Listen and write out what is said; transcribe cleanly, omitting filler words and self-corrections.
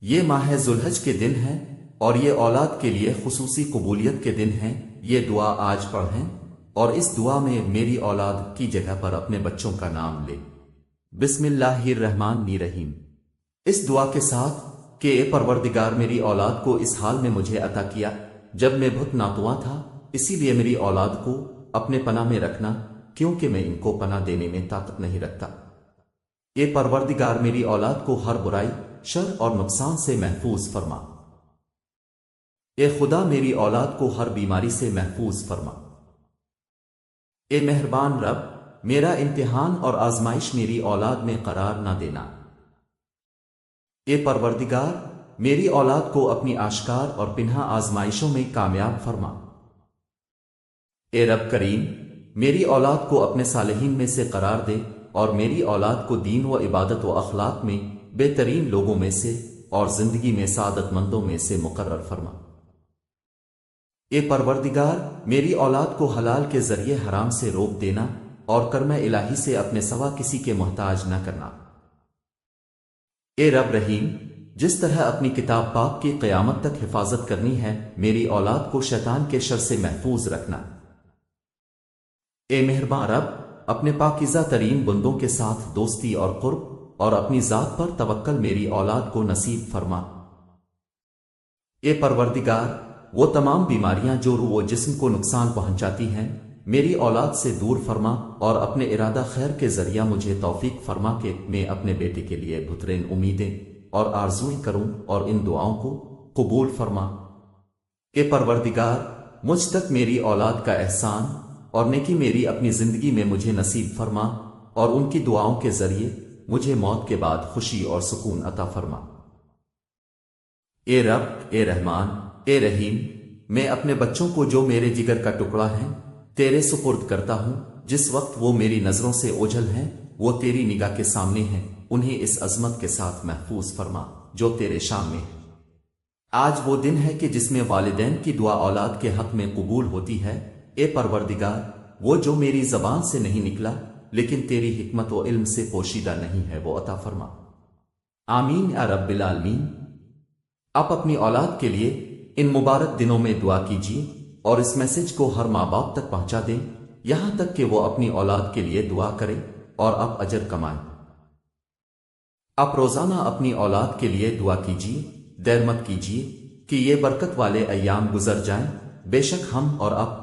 یہ ماہ ذوالحج کے دن ہیں اور یہ اولاد کے لیے خصوصی قبولیت کے دن ہیں۔ یہ دعا آج پڑھیں اور اس دعا میں میری اولاد کی جگہ پر اپنے بچوں کا نام لے۔ بسم اللہ الرحمن الرحیم۔ اس دعا کے ساتھ کہ اے پروردگار میری اولاد کو اس حال میں مجھے عطا کیا جب میں بہت ناتواں تھا، اسی لیے میری اولاد کو اپنے پناہ میں رکھنا کیونکہ میں ان کو پناہ دینے میں طاقت نہیں رکھتا۔ اے پروردگار میری اولاد کو ہر برائی، شر اور نقصان سے محفوظ فرما۔ اے خدا میری اولاد کو ہر بیماری سے محفوظ فرما۔ اے مہربان رب، میرا امتحان اور آزمائش میری اولاد میں قرار نہ دینا۔ اے پروردگار میری اولاد کو اپنی آشکار اور پنہا آزمائشوں میں کامیاب فرما۔ اے رب کریم میری اولاد کو اپنے صالحین میں سے قرار دے اور میری اولاد کو دین و عبادت و اخلاق میں بہترین لوگوں میں سے اور زندگی میں سعادت مندوں میں سے مقرر فرما۔ اے پروردگار میری اولاد کو حلال کے ذریعے حرام سے روک دینا اور کرم الہی سے اپنے سوا کسی کے محتاج نہ کرنا۔ اے رب رحیم جس طرح اپنی کتاب پاک کی قیامت تک حفاظت کرنی ہے، میری اولاد کو شیطان کے شر سے محفوظ رکھنا۔ اے مہربان رب اپنے پاکیزہ ترین بندوں کے ساتھ دوستی اور قرب اور اپنی ذات پر توکل میری اولاد کو نصیب فرما۔ اے پروردگار وہ تمام بیماریاں جو روح و جسم کو نقصان پہنچاتی ہیں میری اولاد سے دور فرما اور اپنے ارادہ خیر کے ذریعہ مجھے توفیق فرما کہ میں اپنے بیٹے کے لیے بہترین امیدیں اور آرزویں کروں اور ان دعاؤں کو قبول فرما۔ اے پروردگار مجھ تک میری اولاد کا احسان اور نیکی میری اپنی زندگی میں مجھے نصیب فرما اور ان کی دعاؤں کے ذریعے مجھے موت کے بعد خوشی اور سکون عطا فرما۔ اے رب، اے رحمان، اے رحیم میں اپنے بچوں کو جو میرے جگر کا ٹکڑا ہیں تیرے سپرد کرتا ہوں۔ جس وقت وہ میری نظروں سے اوجھل ہیں وہ تیری نگاہ کے سامنے ہیں، انہیں اس عظمت کے ساتھ محفوظ فرما جو تیرے شان میں ہے۔ آج وہ دن ہے کہ جس میں والدین کی دعا اولاد کے حق میں قبول ہوتی ہے۔ اے پروردگار وہ جو میری زبان سے نہیں نکلا لیکن تیری حکمت و علم سے پوشیدہ نہیں ہے وہ عطا فرما۔ آمین یا رب العالمین۔ آپ اپنی اولاد کے لیے ان مبارک دنوں میں دعا کیجیے اور اس میسج کو ہر ماں باپ تک پہنچا دیں یہاں تک کہ وہ اپنی اولاد کے لیے دعا کریں اور آپ اجر کمائیں۔ آپ روزانہ اپنی اولاد کے لیے دعا کیجیے، دیر مت کیجیے کہ یہ برکت والے ایام گزر جائیں۔ بے شک ہم اور آپ